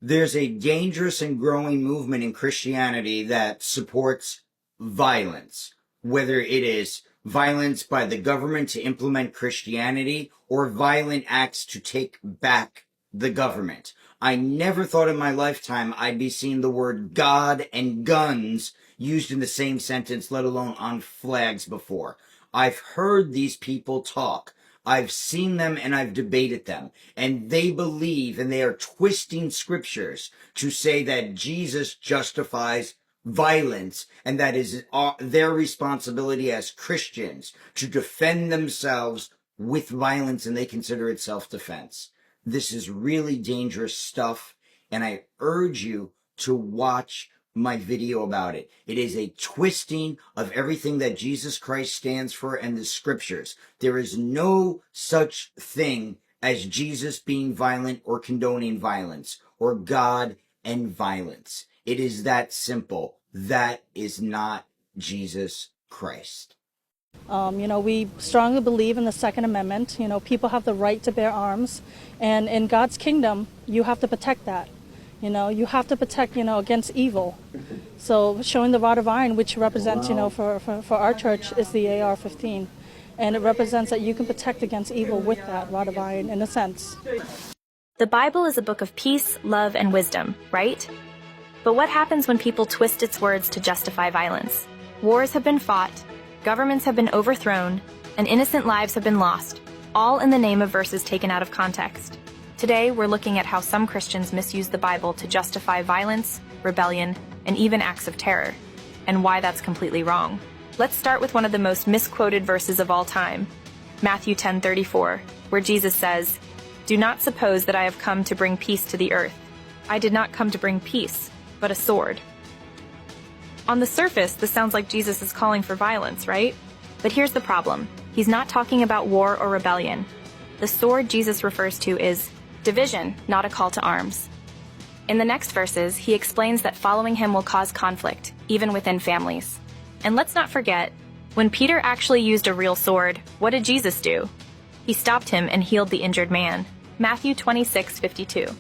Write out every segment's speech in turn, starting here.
There's a dangerous and growing movement in Christianity that supports violence, whether it is violence by the government to implement Christianity or violent acts to take back the government. I never thought in my lifetime I'd be seeing the word God and guns used in the same sentence, let alone on flags before. I've heard these people talk. I've seen them and I've debated them, and they believe and they are twisting scriptures to say that Jesus justifies violence, and that is their responsibility as Christians to defend themselves with violence, and they consider it self-defense. This is really dangerous stuff, and I urge you to watch my video about it. It is a twisting of everything that Jesus Christ stands for and the scriptures. There is no such thing as Jesus being violent or condoning violence, or God and violence. It is that simple. That is not Jesus Christ. We strongly believe in the Second Amendment. People have the right to bear arms, and in God's kingdom, you have to protect that. You have to protect, against evil. So showing the rod of iron, which represents, for our church, is the AR-15. And it represents that you can protect against evil with that rod of iron, in a sense. The Bible is a book of peace, love, and wisdom, right? But what happens when people twist its words to justify violence? Wars have been fought, governments have been overthrown, and innocent lives have been lost, all in the name of verses taken out of context. Today, we're looking at how some Christians misuse the Bible to justify violence, rebellion, and even acts of terror, and why that's completely wrong. Let's start with one of the most misquoted verses of all time, Matthew 10:34, where Jesus says, "Do not suppose that I have come to bring peace to the earth. I did not come to bring peace, but a sword." On the surface, this sounds like Jesus is calling for violence, right? But here's the problem. He's not talking about war or rebellion. The sword Jesus refers to is division, not a call to arms. In the next verses, he explains that following him will cause conflict, even within families. And let's not forget, when Peter actually used a real sword, what did Jesus do? He stopped him and healed the injured man. Matthew 26:52.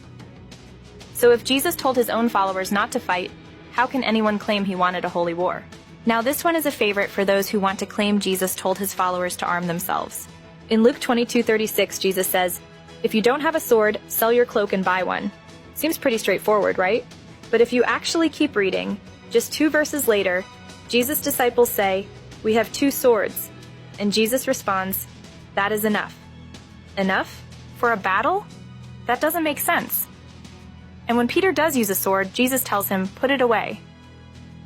So if Jesus told his own followers not to fight, how can anyone claim he wanted a holy war? Now this one is a favorite for those who want to claim Jesus told his followers to arm themselves. In Luke 22:36, Jesus says, "If you don't have a sword, sell your cloak and buy one." Seems pretty straightforward, right? But if you actually keep reading, just 2 verses later, Jesus' disciples say, "We have 2 swords." And Jesus responds, "That is enough." Enough? For a battle? That doesn't make sense. And when Peter does use a sword, Jesus tells him, "Put it away."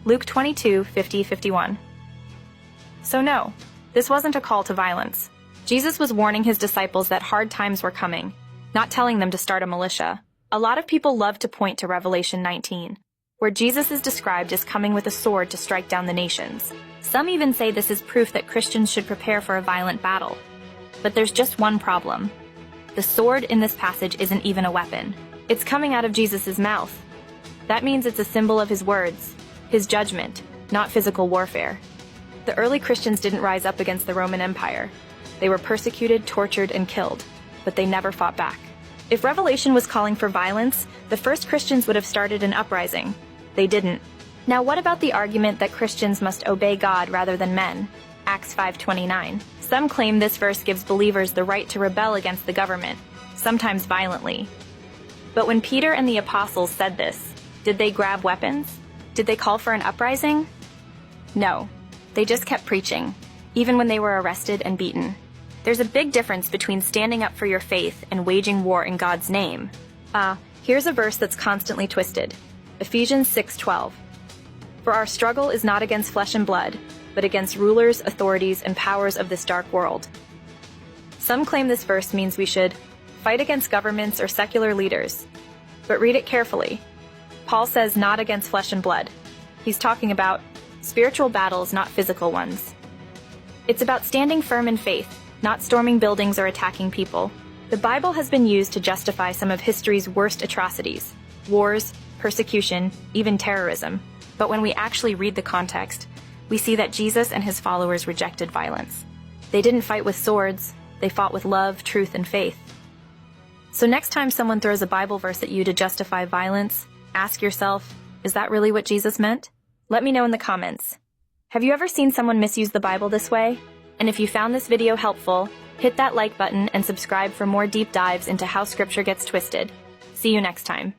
Luke 22:50-51. So no, this wasn't a call to violence. Jesus was warning his disciples that hard times were coming, not telling them to start a militia. A lot of people love to point to Revelation 19, where Jesus is described as coming with a sword to strike down the nations. Some even say this is proof that Christians should prepare for a violent battle. But there's just one problem. The sword in this passage isn't even a weapon. It's coming out of Jesus' mouth. That means it's a symbol of his words, his judgment, not physical warfare. The early Christians didn't rise up against the Roman Empire. They were persecuted, tortured, and killed, but they never fought back. If Revelation was calling for violence, the first Christians would have started an uprising. They didn't. Now what about the argument that Christians must obey God rather than men? Acts 5:29. Some claim this verse gives believers the right to rebel against the government, sometimes violently. But when Peter and the apostles said this, did they grab weapons? Did they call for an uprising? No. They just kept preaching, even when they were arrested and beaten. There's a big difference between standing up for your faith and waging war in God's name. Here's a verse that's constantly twisted. Ephesians 6:12. For our struggle is not against flesh and blood, but against rulers, authorities, and powers of this dark world. Some claim this verse means we should fight against governments or secular leaders. But read it carefully. Paul says not against flesh and blood. He's talking about spiritual battles, not physical ones. It's about standing firm in faith, not storming buildings or attacking people. The Bible has been used to justify some of history's worst atrocities: wars, persecution, even terrorism. But when we actually read the context, we see that Jesus and his followers rejected violence. They didn't fight with swords, they fought with love, truth, and faith. So next time someone throws a Bible verse at you to justify violence, ask yourself, is that really what Jesus meant? Let me know in the comments. Have you ever seen someone misuse the Bible this way? And if you found this video helpful, hit that like button and subscribe for more deep dives into how Scripture gets twisted. See you next time.